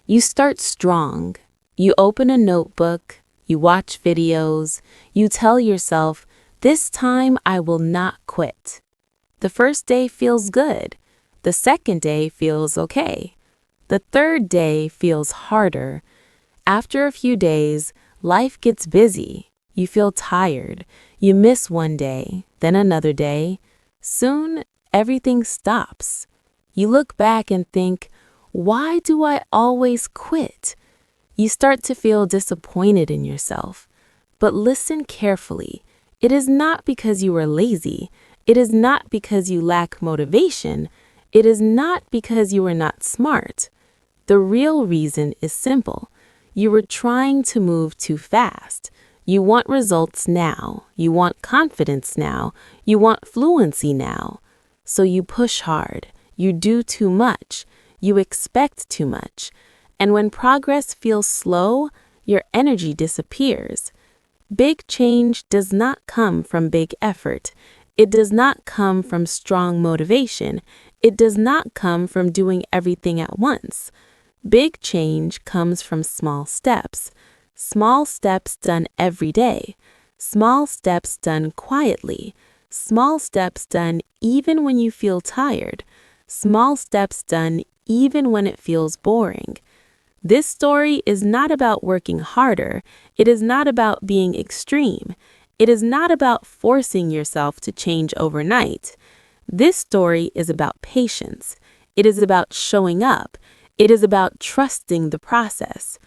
You start strong. You open a notebook, you watch videos, you tell yourself, this time I will not quit. The first day feels good. The second day feels okay. The third day feels harder. After a few days, life gets busy. You feel tired. You miss one day, then another day. Soon, everything stops. You look back and think, why do I always quit? You start to feel disappointed in yourself. But listen carefully. It is not because you are lazy. It is not because you lack motivation. It is not because you are not smart. The real reason is simple. You were trying to move too fast. You want results now. You want confidence now. You want fluency now. So you push hard. You do too much. You expect too much. And when progress feels slow, your energy disappears. Big change does not come from big effort. It does not come from strong motivation. It does not come from doing everything at once. Big change comes from small steps. Small steps done every day. Small steps done quietly. Small steps done even when you feel tired. Small steps done even when it feels boring. This story is not about working harder. It is not about being extreme. It is not about forcing yourself to change overnight. This story is about patience. It is about showing up. It is about trusting the process.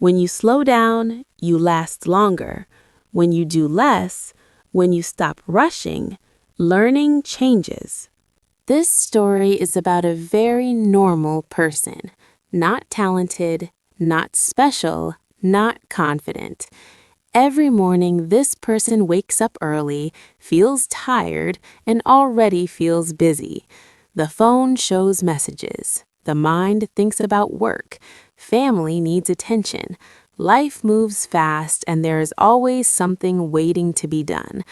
When you slow down, you last longer. When you do less, when you stop rushing, learning changes. This story is about a very normal person. Not talented, not special, not confident. Every morning, this person wakes up early, feels tired, and already feels busy. The phone shows messages. The mind thinks about work. Family needs attention. Life moves fast, and there is always something waiting to be done.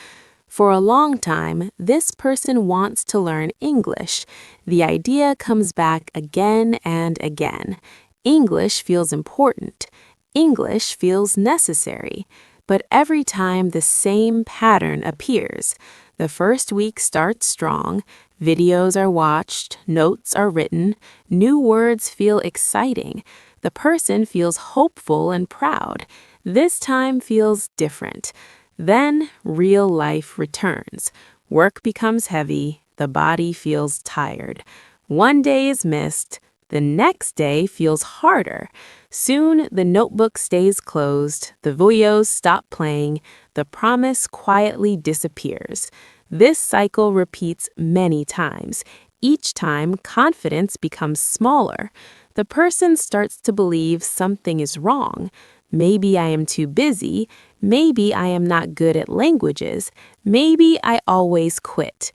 For a long time, this person wants to learn English. The idea comes back again and again. English feels important. English feels necessary. But every time the same pattern appears. The first week starts strong. Videos are watched. Notes are written. New words feel exciting. The person feels hopeful and proud. This time feels different. Then real life returns. Work becomes heavy. The body feels tired. One day is missed. The next day feels harder. Soon the notebook stays closed. The videos stop playing. The promise quietly disappears. This cycle repeats many times. Each time, confidence becomes smaller. The person starts to believe something is wrong. Maybe I am too busy. Maybe I am not good at languages. Maybe I always quit.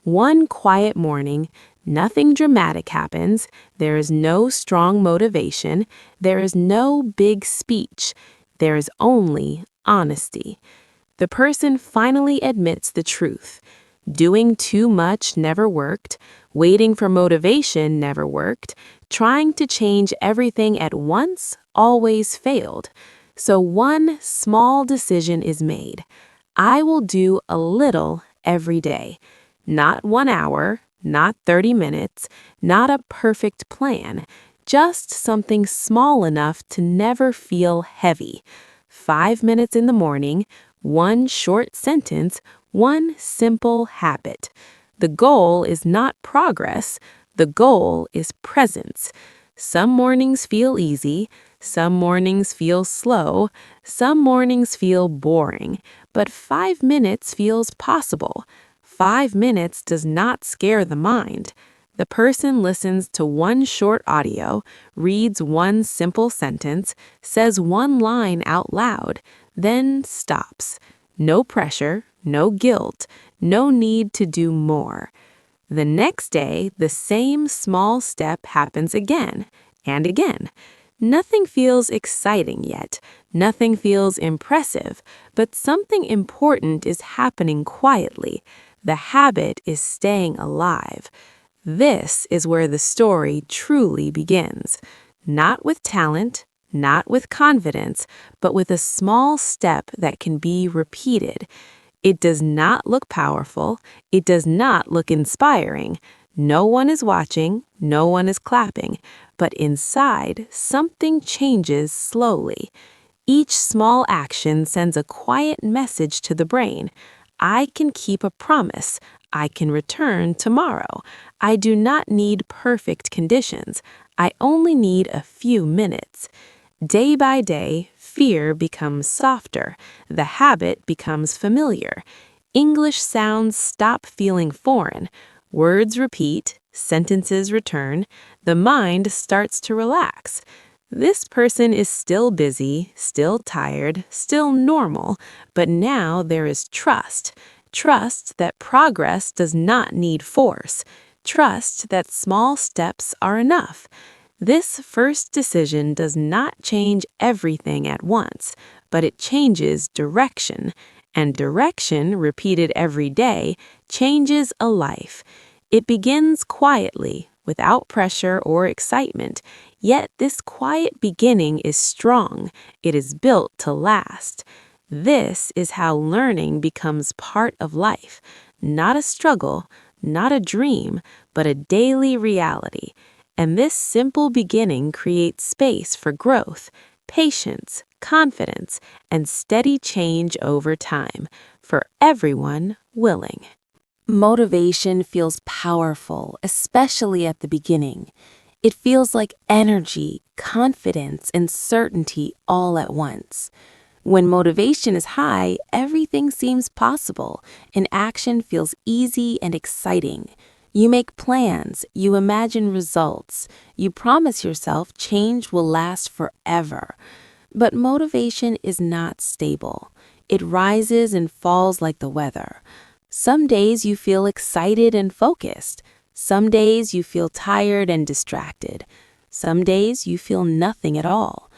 One quiet morning, nothing dramatic happens. There is no strong motivation. There is no big speech. There is only honesty. The person finally admits the truth. Doing too much never worked. Waiting for motivation never worked. Trying to change everything at once always failed. So one small decision is made. I will do a little every day. Not 1 hour, not 30 minutes, not a perfect plan. Just something small enough to never feel heavy. 5 minutes in the morning, one short sentence, one simple habit. The goal is not progress. The goal is presence. Some mornings feel easy. Some mornings feel slow. Some mornings feel boring. But 5 minutes feels possible. 5 minutes does not scare the mind. The person listens to one short audio, reads one simple sentence, says one line out loud, then stops. No pressure, no guilt, no need to do more. The next day, the same small step happens again and again. Nothing feels exciting yet. Nothing feels impressive, but something important is happening quietly. The habit is staying alive. This is where the story truly begins. not with talent, not with confidence, but with a small step that can be repeated. It does not look powerful. It does not look inspiring. No one is watching, no one is clapping, but inside, something changes slowly. Each small action sends a quiet message to the brain. I can keep a promise. I can return tomorrow. I do not need perfect conditions. I only need a few minutes. Day by day, fear becomes softer. The habit becomes familiar. English sounds stop feeling foreign. Words repeat, sentences return. The mind starts to relax. This person is still busy, still tired, still normal, but now there is trust. Trust that progress does not need force. Trust that small steps are enough. This first decision does not change everything at once, but it changes direction, and direction, repeated every day, changes a life. It begins quietly, without pressure or excitement, yet this quiet beginning is strong. It is built to last. This is how learning becomes part of life, not a struggle, not a dream, but a daily reality. And this simple beginning creates space for growth, patience, confidence, and steady change over time for everyone willing. Motivation feels powerful, especially at the beginning. It feels like energy, confidence, and certainty all at once. When motivation is high, everything seems possible, and action feels easy and exciting. You make plans, you imagine results, you promise yourself change will last forever. But motivation is not stable. It rises and falls like the weather. Some days you feel excited and focused. Some days you feel tired and distracted. Some days you feel nothing at all.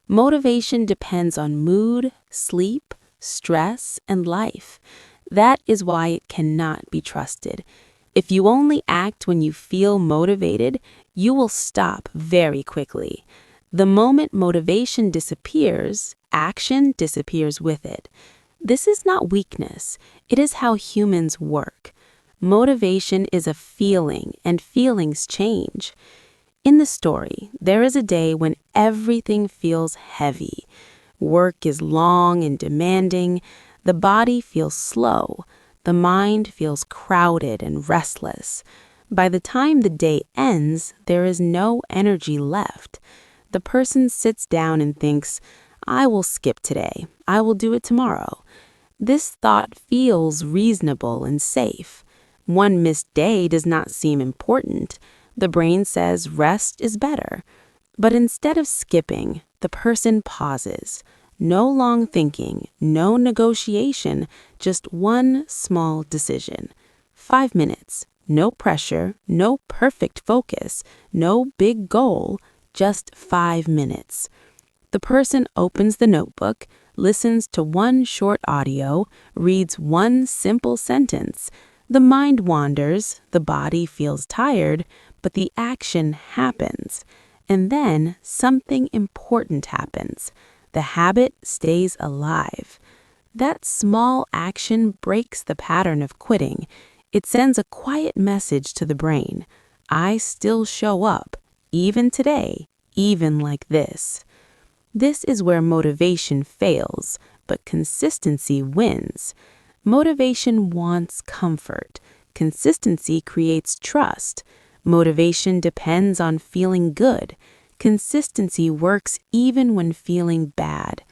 Motivation depends on mood, sleep, stress, and life. That is why it cannot be trusted. If you only act when you feel motivated, you will stop very quickly. The moment motivation disappears, action disappears with it. This is not weakness. It is how humans work. Motivation is a feeling, and feelings change. In the story, there is a day when everything feels heavy. Work is long and demanding. The body feels slow. The mind feels crowded and restless. By the time the day ends, there is no energy left. The person sits down and thinks, I will skip today. I will do it tomorrow. This thought feels reasonable and safe. One missed day does not seem important. The brain says rest is better. But instead of skipping, the person pauses. No long thinking, no negotiation, just one small decision. 5 minutes, no pressure, no perfect focus, no big goal, just 5 minutes. The person opens the notebook, listens to one short audio, reads one simple sentence. The mind wanders, the body feels tired, but the action happens. And then something important happens. The habit stays alive. That small action breaks the pattern of quitting. It sends a quiet message to the brain. I still show up, even today, even like this. This is where motivation fails, but consistency wins. Motivation wants comfort. Consistency creates trust. Motivation depends on feeling good. Consistency works even when feeling bad.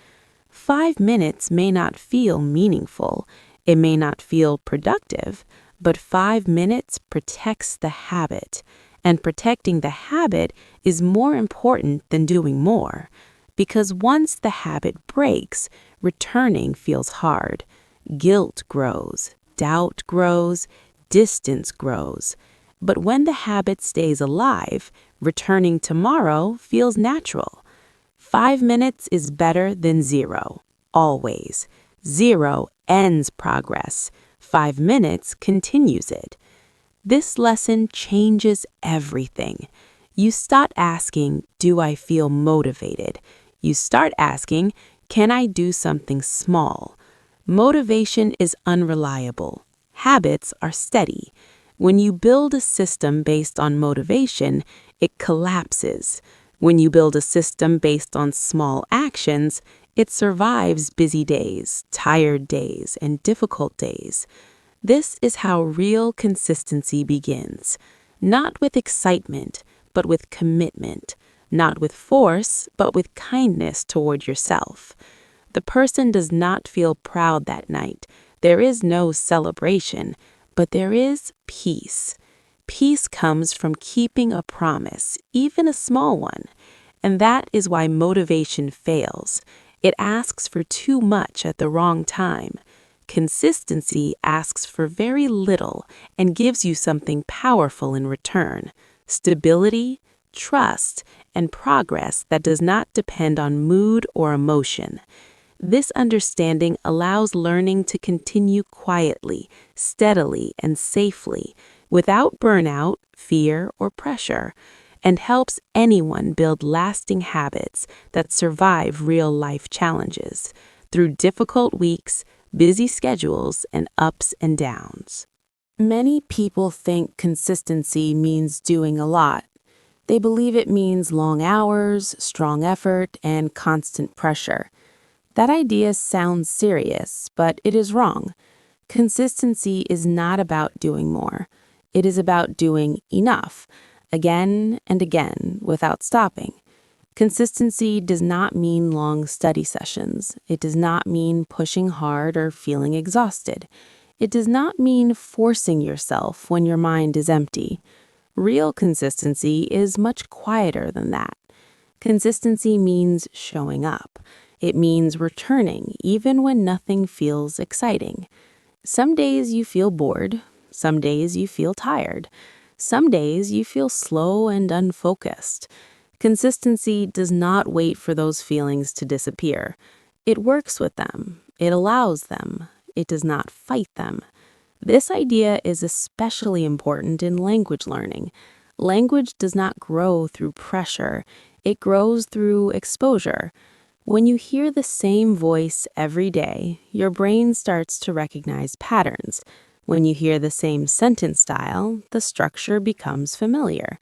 5 minutes may not feel meaningful. It may not feel productive, but 5 minutes protects the habit. And protecting the habit is more important than doing more. Because once the habit breaks, returning feels hard. Guilt grows, doubt grows, distance grows. But when the habit stays alive, returning tomorrow feels natural. 5 minutes is better than 0, always. 0 ends progress. 5 minutes continues it. This lesson changes everything. You stop asking, do I feel motivated? You start asking, can I do something small? Motivation is unreliable. Habits are steady. When you build a system based on motivation, it collapses. When you build a system based on small actions, it survives busy days, tired days, and difficult days. This is how real consistency begins. Not with excitement, but with commitment. Not with force, but with kindness toward yourself. The person does not feel proud that night. There is no celebration, but there is peace. Peace comes from keeping a promise, even a small one. And that is why motivation fails. It asks for too much at the wrong time. Consistency asks for very little and gives you something powerful in return: stability, trust, and progress that does not depend on mood or emotion. This understanding allows learning to continue quietly, steadily, and safely, without burnout, fear, or pressure, and helps anyone build lasting habits that survive real-life challenges through difficult weeks, busy schedules, and ups and downs. Many people think consistency means doing a lot. They believe it means long hours, strong effort, and constant pressure. That idea sounds serious, but it is wrong. Consistency is not about doing more. It is about doing enough, again and again, without stopping. Consistency does not mean long study sessions. It does not mean pushing hard or feeling exhausted. It does not mean forcing yourself when your mind is empty. Real consistency is much quieter than that. Consistency means showing up. It means returning even when nothing feels exciting. Some days you feel bored. Some days you feel tired. Some days you feel slow and unfocused. Consistency does not wait for those feelings to disappear. It works with them. It allows them. It does not fight them. This idea is especially important in language learning. Language does not grow through pressure. It grows through exposure. When you hear the same voice every day, your brain starts to recognize patterns. When you hear the same sentence style, the structure becomes familiar.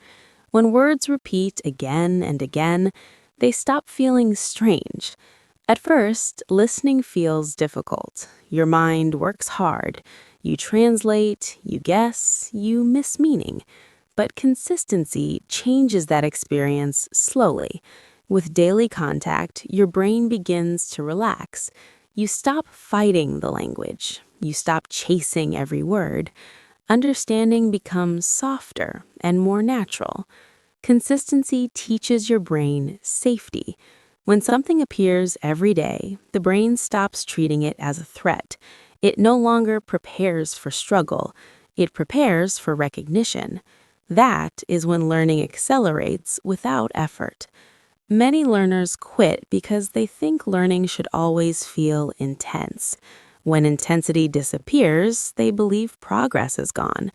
When words repeat again and again, they stop feeling strange. At first, listening feels difficult. Your mind works hard. You translate, you guess, you miss meaning. But consistency changes that experience slowly. With daily contact, your brain begins to relax. You stop fighting the language. You stop chasing every word. Understanding becomes softer and more natural. Consistency teaches your brain safety. When something appears every day, the brain stops treating it as a threat. It no longer prepares for struggle. It prepares for recognition. That is when learning accelerates without effort. Many learners quit because they think learning should always feel intense. When intensity disappears, they believe progress is gone.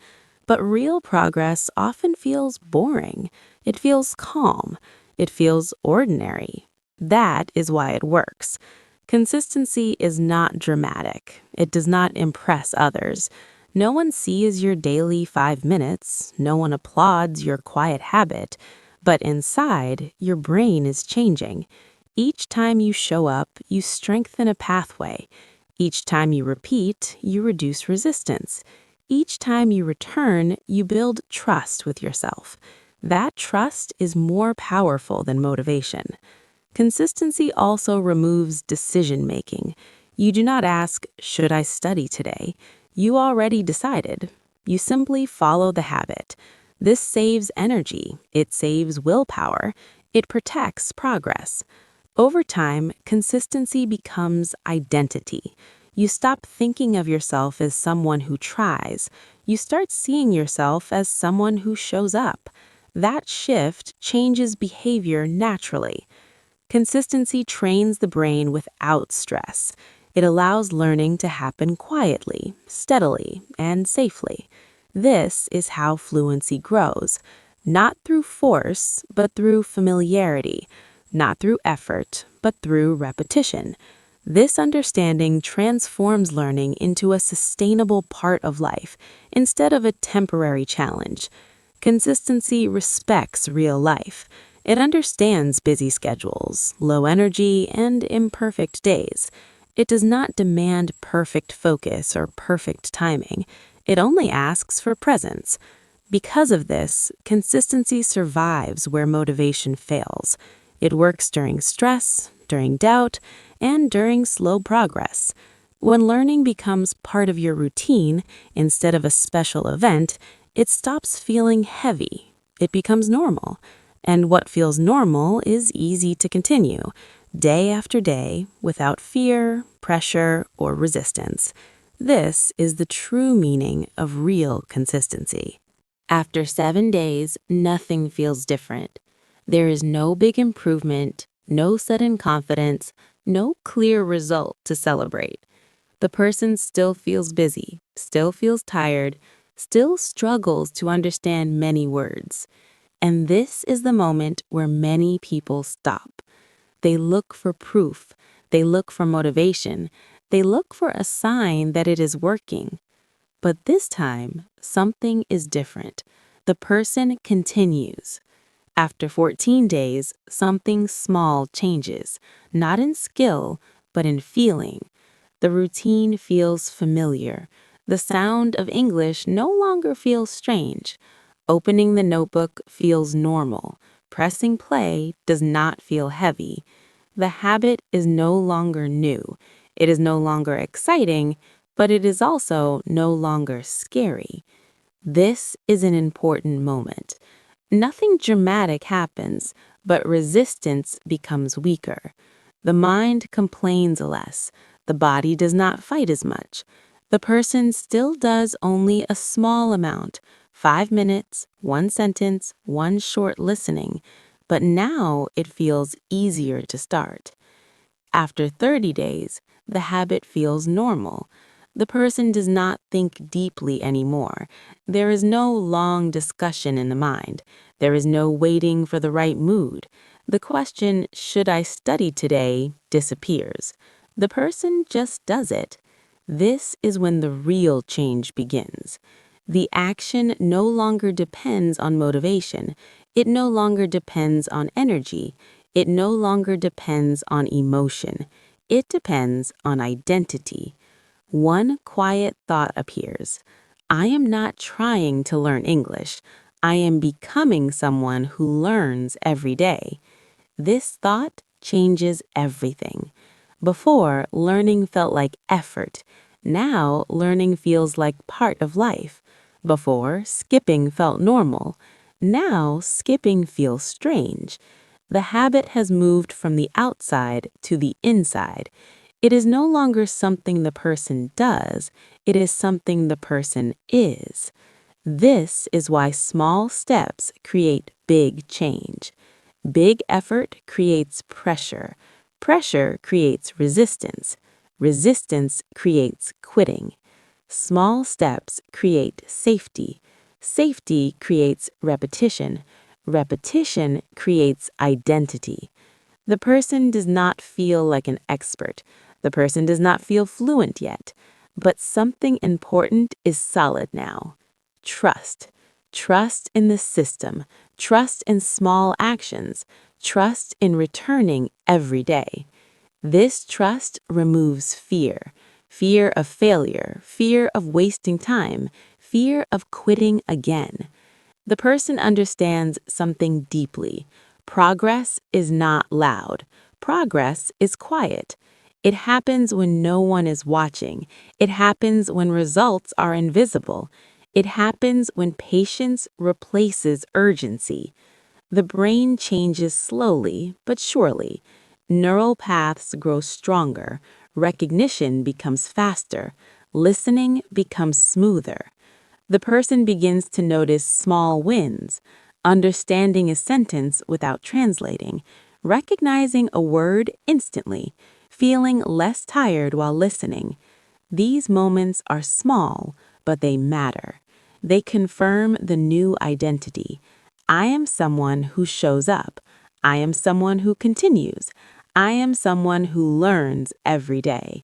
But real progress often feels boring. It feels calm. It feels ordinary. That is why it works. Consistency is not dramatic. It does not impress others. No one sees your daily 5 minutes. No one applauds your quiet habit. But inside, your brain is changing. Each time you show up, you strengthen a pathway. Each time you repeat, you reduce resistance. Each time you return, you build trust with yourself. That trust is more powerful than motivation. Consistency also removes decision-making. You do not ask, should I study today? You already decided. You simply follow the habit. This saves energy. It saves willpower. It protects progress. Over time, consistency becomes identity. You stop thinking of yourself as someone who tries. You start seeing yourself as someone who shows up. That shift changes behavior naturally. Consistency trains the brain without stress. It allows learning to happen quietly, steadily, and safely. This is how fluency grows, not through force, but through familiarity, not through effort, but through repetition. This understanding transforms learning into a sustainable part of life instead of a temporary challenge. Consistency respects real life. It understands busy schedules, low energy, and imperfect days. It does not demand perfect focus or perfect timing. It only asks for presence. Because of this, consistency survives where motivation fails. It works during stress, during doubt, and during slow progress. When learning becomes part of your routine instead of a special event, it stops feeling heavy. It becomes normal. And what feels normal is easy to continue, day after day, without fear, pressure, or resistance. This is the true meaning of real consistency. After 7 days, nothing feels different. There is no big improvement, no sudden confidence, no clear result to celebrate. The person still feels busy, still feels tired, still struggles to understand many words. And this is the moment where many people stop. They look for proof, they look for motivation, they look for a sign that it is working. But this time, something is different. The person continues. After 14 days, something small changes, not in skill, but in feeling. The routine feels familiar. The sound of English no longer feels strange. Opening the notebook feels normal. Pressing play does not feel heavy. The habit is no longer new. It is no longer exciting, but it is also no longer scary. This is an important moment. Nothing dramatic happens, but resistance becomes weaker. The mind complains less. The body does not fight as much. The person still does only a small amount, 5 minutes, one sentence, one short listening, but now it feels easier to start. After 30 days, the habit feels normal. The person does not think deeply anymore. There is no long discussion in the mind. There is no waiting for the right mood. The question, should I study today, disappears. The person just does it. This is when the real change begins. The action no longer depends on motivation. It no longer depends on energy. It no longer depends on emotion. It depends on identity. One quiet thought appears. I am not trying to learn English. I am becoming someone who learns every day. This thought changes everything. Before, learning felt like effort. Now, learning feels like part of life. Before, skipping felt normal. Now, skipping feels strange. The habit has moved from the outside to the inside. It is no longer something the person does, it is something the person is. This is why small steps create big change. Big effort creates pressure. Pressure creates resistance. Resistance creates quitting. Small steps create safety. Safety creates repetition. Repetition creates identity. The person does not feel like an expert. The person does not feel fluent yet. But something important is solid now. Trust. Trust in the system. Trust in small actions. Trust in returning every day. This trust removes fear. Fear of failure. Fear of wasting time. Fear of quitting again. The person understands something deeply. Progress is not loud. Progress is quiet. It happens when no one is watching. It happens when results are invisible. It happens when patience replaces urgency. The brain changes slowly but surely. Neural paths grow stronger. Recognition becomes faster. Listening becomes smoother. The person begins to notice small wins, understanding a sentence without translating, recognizing a word instantly, feeling less tired while listening. These moments are small, but they matter. They confirm the new identity. I am someone who shows up. I am someone who continues. I am someone who learns every day.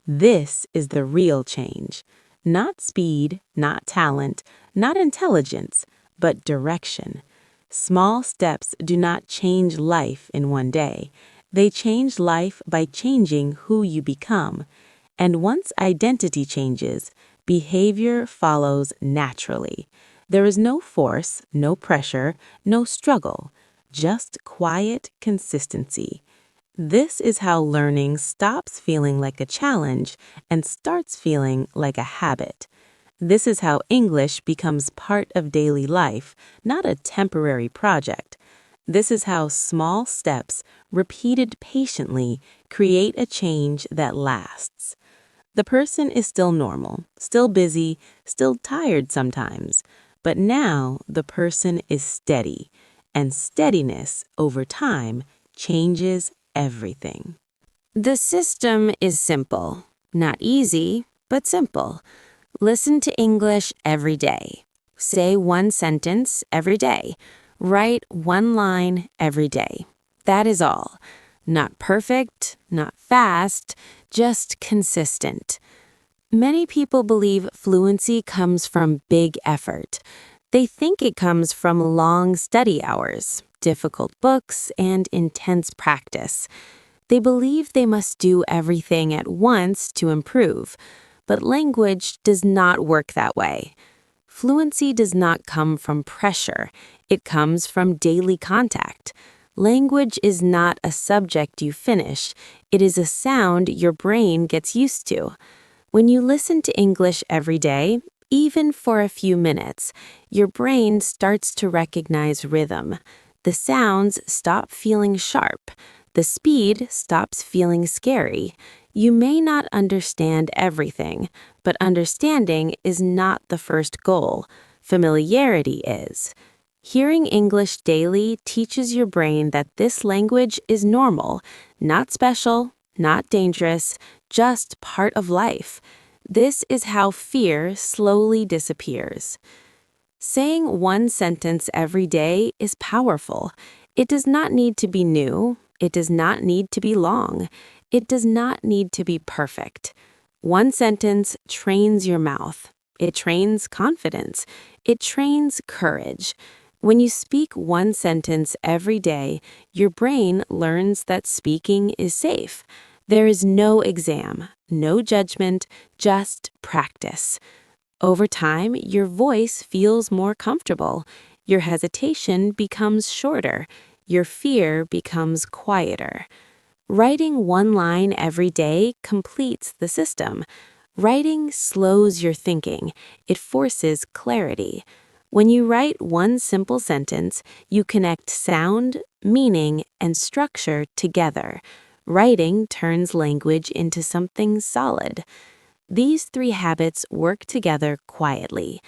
This is the real change. Not speed, not talent, not intelligence, but direction. Small steps do not change life in one day. They change life by changing who you become. And once identity changes, behavior follows naturally. There is no force, no pressure, no struggle, just quiet consistency. This is how learning stops feeling like a challenge and starts feeling like a habit. This is how English becomes part of daily life, not a temporary project. This is how small steps, repeated patiently, create a change that lasts. The person is still normal, still busy, still tired sometimes, but now the person is steady, and steadiness over time changes everything. The system is simple, not easy, but simple. Listen to English every day. Say one sentence every day. Write one line every day. That is all. Not perfect, not fast, just consistent. Many people believe fluency comes from big effort. They think it comes from long study hours, difficult books, and intense practice. They believe they must do everything at once to improve, but language does not work that way. Fluency does not come from pressure. It comes from daily contact. Language is not a subject you finish. It is a sound your brain gets used to. When you listen to English every day, even for a few minutes, your brain starts to recognize rhythm. The sounds stop feeling sharp. The speed stops feeling scary. You may not understand everything, but understanding is not the first goal. Familiarity is. Hearing English daily teaches your brain that this language is normal, not special, not dangerous, just part of life. This is how fear slowly disappears. Saying one sentence every day is powerful. It does not need to be new. It does not need to be long. It does not need to be perfect. One sentence trains your mouth. It trains confidence. It trains courage. When you speak one sentence every day, your brain learns that speaking is safe. There is no exam, no judgment, just practice. Over time, your voice feels more comfortable. Your hesitation becomes shorter. Your fear becomes quieter. Writing one line every day completes the system. Writing slows your thinking. It forces clarity. When you write one simple sentence, you connect sound, meaning, and structure together. Writing turns language into something solid. These three habits work together quietly.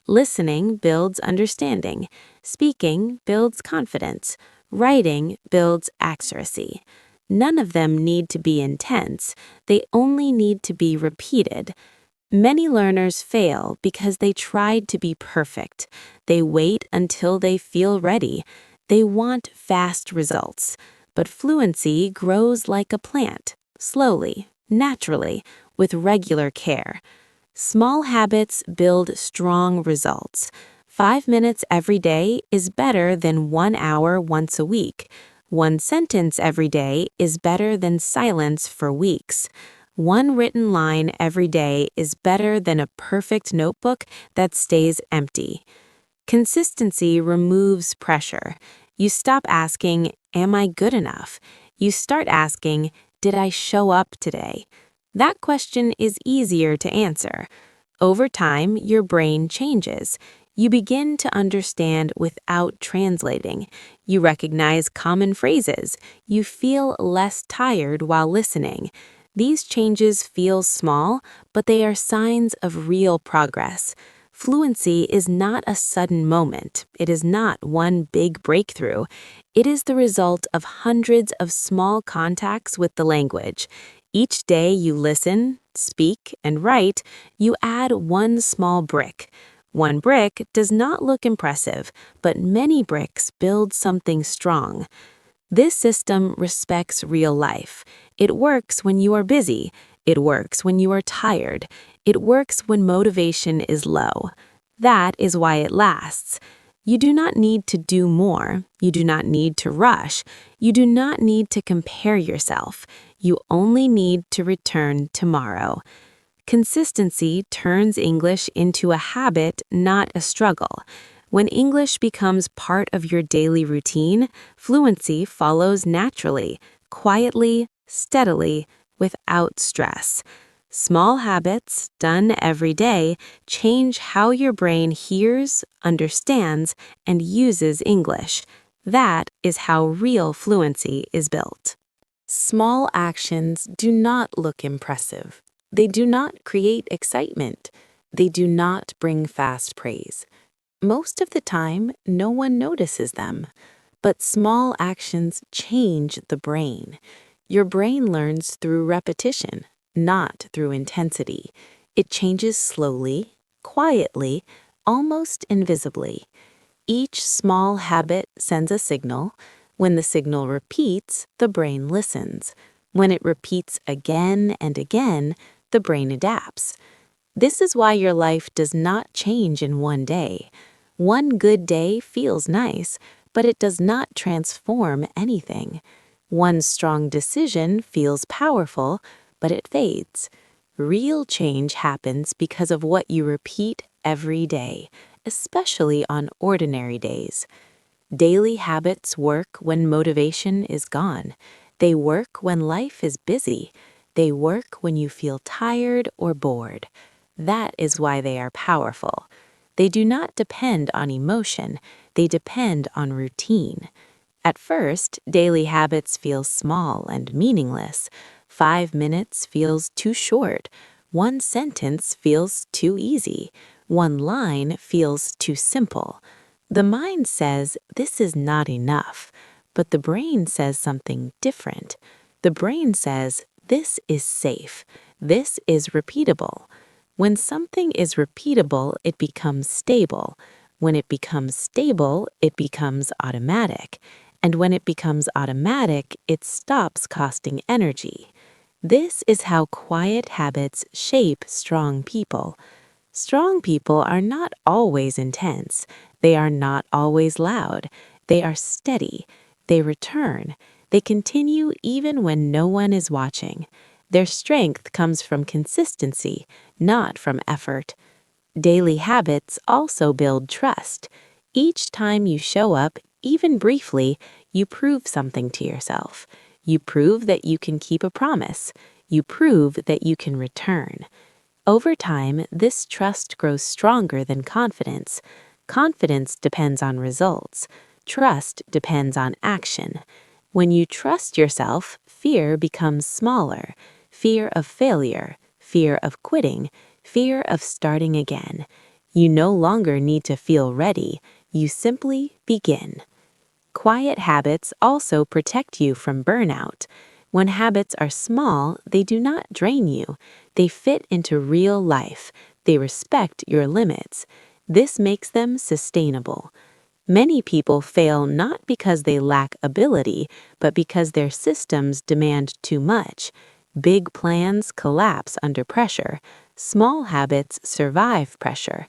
Listening builds understanding. Speaking builds confidence. Writing builds accuracy. None of them need to be intense. They only need to be repeated. Many learners fail because they tried to be perfect. They wait until they feel ready. They want fast results. But fluency grows like a plant, slowly, naturally, with regular care. Small habits build strong results. 5 minutes every day is better than 1 hour once a week. One sentence every day is better than silence for weeks. One written line every day is better than a perfect notebook that stays empty. Consistency removes pressure. You stop asking, "Am I good enough?" You start asking, "Did I show up today?" That question is easier to answer. Over time, your brain changes. You begin to understand without translating. You recognize common phrases. You feel less tired while listening. These changes feel small, but they are signs of real progress. Fluency is not a sudden moment. It is not one big breakthrough. It is the result of hundreds of small contacts with the language. Each day you listen, speak, and write, you add one small brick. One brick does not look impressive, but many bricks build something strong. This system respects real life. It works when you are busy. It works when you are tired. It works when motivation is low. That is why it lasts. You do not need to do more. You do not need to rush. You do not need to compare yourself. You only need to return tomorrow. Consistency turns English into a habit, not a struggle. When English becomes part of your daily routine, fluency follows naturally, quietly, steadily, without stress. Small habits, done every day, change how your brain hears, understands, and uses English. That is how real fluency is built. Small actions do not look impressive. They do not create excitement. They do not bring fast praise. Most of the time, no one notices them. But small actions change the brain. Your brain learns through repetition, not through intensity. It changes slowly, quietly, almost invisibly. Each small habit sends a signal. When the signal repeats, the brain listens. When it repeats again and again, the brain adapts. This is why your life does not change in one day. One good day feels nice, but it does not transform anything. One strong decision feels powerful, but it fades. Real change happens because of what you repeat every day, especially on ordinary days. Daily habits work when motivation is gone. They work when life is busy. They work when you feel tired or bored. That is why they are powerful. They do not depend on emotion. They depend on routine. At first, daily habits feel small and meaningless. 5 minutes feels too short. One sentence feels too easy. One line feels too simple. The mind says this is not enough, but the brain says something different. The brain says this is safe. This is repeatable. When something is repeatable, it becomes stable. When it becomes stable, it becomes automatic. And when it becomes automatic, it stops costing energy. This is how quiet habits shape strong people. Strong people are not always intense. They are not always loud. They are steady. They return. They continue even when no one is watching. Their strength comes from consistency, not from effort. Daily habits also build trust. Each time you show up, even briefly, you prove something to yourself. You prove that you can keep a promise. You prove that you can return. Over time, this trust grows stronger than confidence. Confidence depends on results. Trust depends on action. When you trust yourself, fear becomes smaller. Fear of failure, fear of quitting, fear of starting again. You no longer need to feel ready. You simply begin. Quiet habits also protect you from burnout. When habits are small, they do not drain you. They fit into real life. They respect your limits. This makes them sustainable. Many people fail not because they lack ability, but because their systems demand too much. Big plans collapse under pressure. Small habits survive pressure.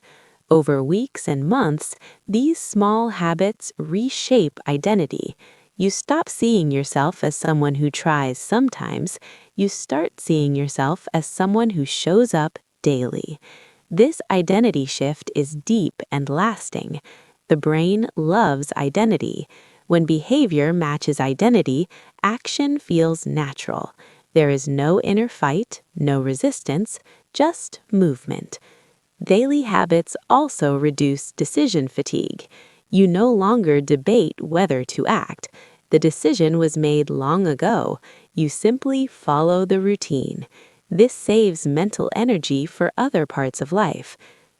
Over weeks and months, these small habits reshape identity. You stop seeing yourself as someone who tries sometimes. You start seeing yourself as someone who shows up daily. This identity shift is deep and lasting. The brain loves identity. When behavior matches identity, action feels natural. There is no inner fight, no resistance, just movement. Daily habits also reduce decision fatigue. You no longer debate whether to act. The decision was made long ago. You simply follow the routine. This saves mental energy for other parts of life.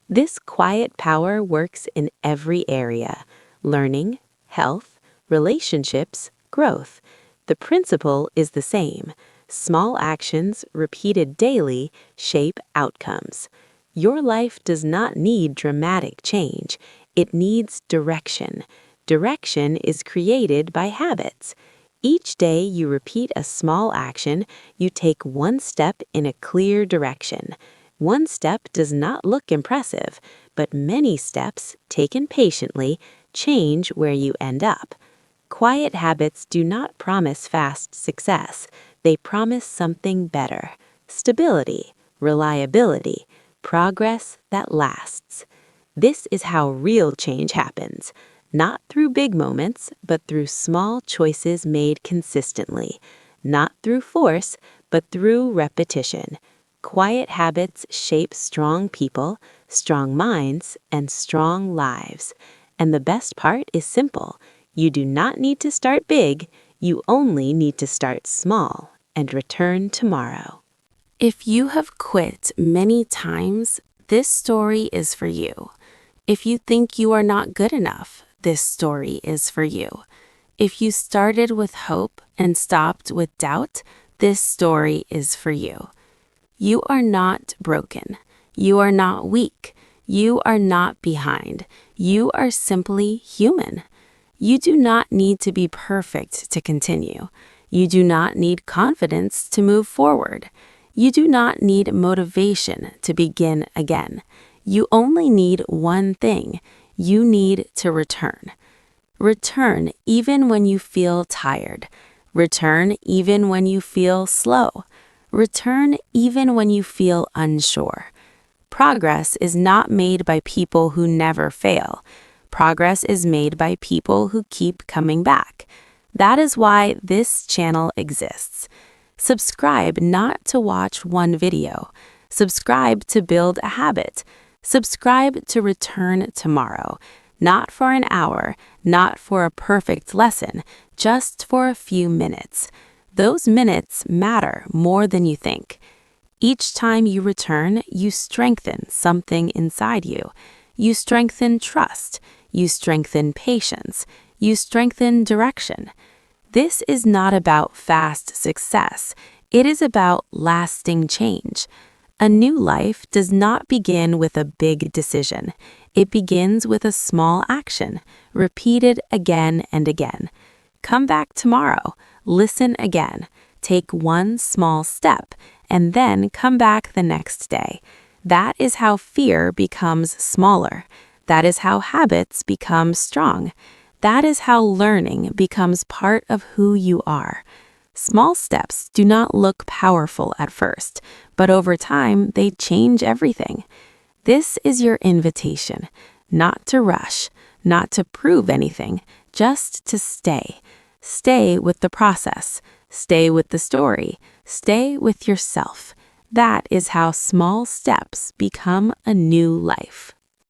This quiet power works in every area: learning, health, relationships, growth. The principle is the same. Small actions repeated daily shape outcomes. Your life does not need dramatic change. It needs direction. Direction is created by habits. Each day you repeat a small action, you take one step in a clear direction. One step does not look impressive, but many steps, taken patiently, change where you end up. Quiet habits do not promise fast success. They promise something better: stability, reliability, progress that lasts. This is how real change happens, not through big moments, but through small choices made consistently, not through force, but through repetition. Quiet habits shape strong people, strong minds, and strong lives. And the best part is simple. You do not need to start big, you only need to start small and return tomorrow. If you have quit many times, this story is for you. If you think you are not good enough, this story is for you. If you started with hope and stopped with doubt, this story is for you. You are not broken. You are not weak. You are not behind. You are simply human. You do not need to be perfect to continue. You do not need confidence to move forward. You do not need motivation to begin again. You only need one thing. You need to return. Return even when you feel tired. Return even when you feel slow. Return even when you feel unsure. Progress is not made by people who never fail. Progress is made by people who keep coming back. That is why this channel exists. Subscribe not to watch one video. Subscribe to build a habit. Subscribe to return tomorrow. Not for an hour, not for a perfect lesson, just for a few minutes. Those minutes matter more than you think. Each time you return, you strengthen something inside you. You strengthen trust. You strengthen patience. You strengthen direction. This is not about fast success. It is about lasting change. A new life does not begin with a big decision. It begins with a small action, repeated again and again. Come back tomorrow. Listen again. Take one small step, and then come back the next day. That is how fear becomes smaller. That is how habits become strong. That is how learning becomes part of who you are. Small steps do not look powerful at first, but over time they change everything. This is your invitation, not to rush, not to prove anything, just to stay. Stay with the process. Stay with the story. Stay with yourself. That is how small steps become a new life.